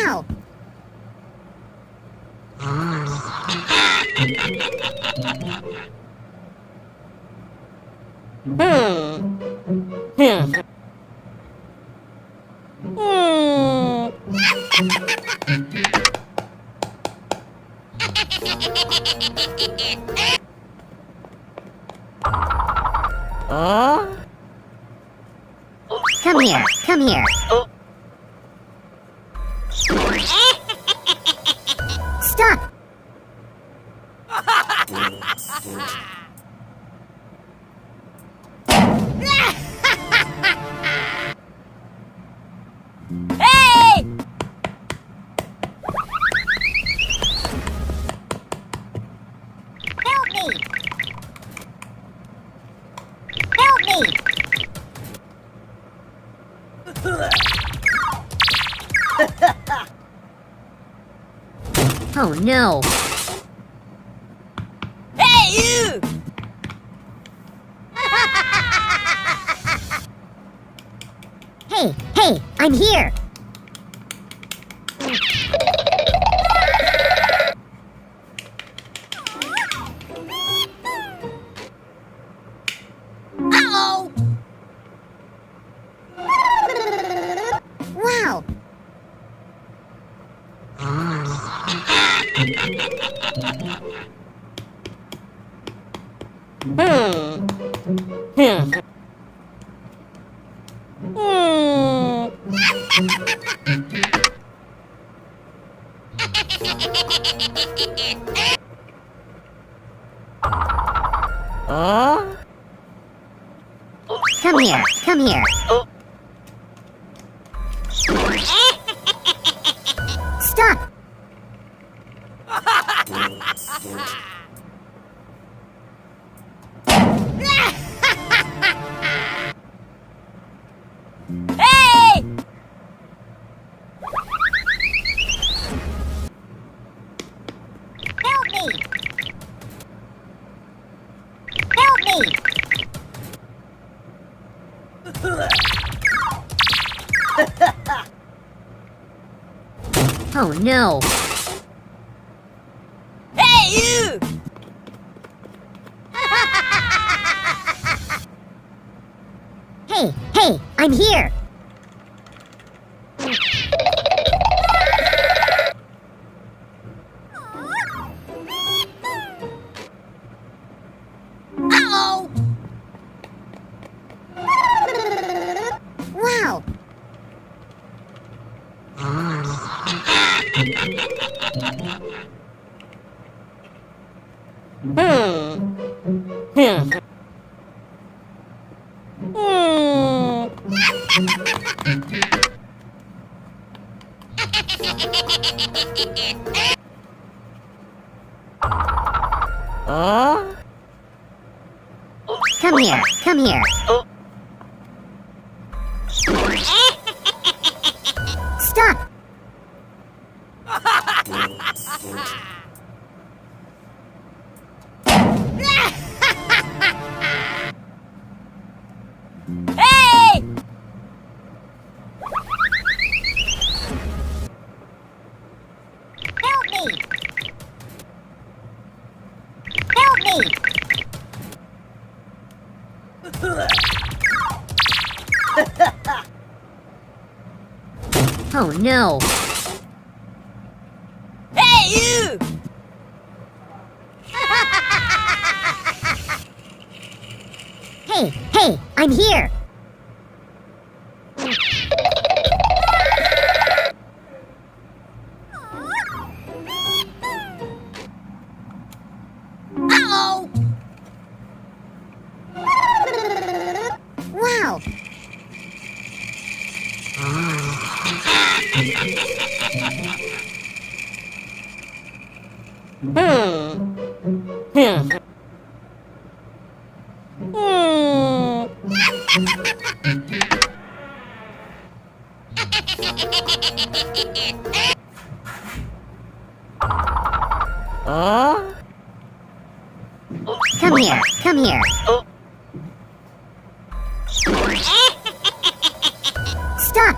Wow! Come here, come here. Stop! Hey! Help me! Help me! Oh no! Hey, you! Hey, hey, I'm here! Uh-oh! Wow! Come here, come here. Stop! Hey! Help me! Help me! Oh no! Hey, you! Hey, hey, I'm here! Uh-oh! Wow! Come here, come here. Stop! Hey! Help me! Help me! Oh no! Hey, you! Hey, hey, I'm here! Uh-oh! Wow! Come here, come here. Stop!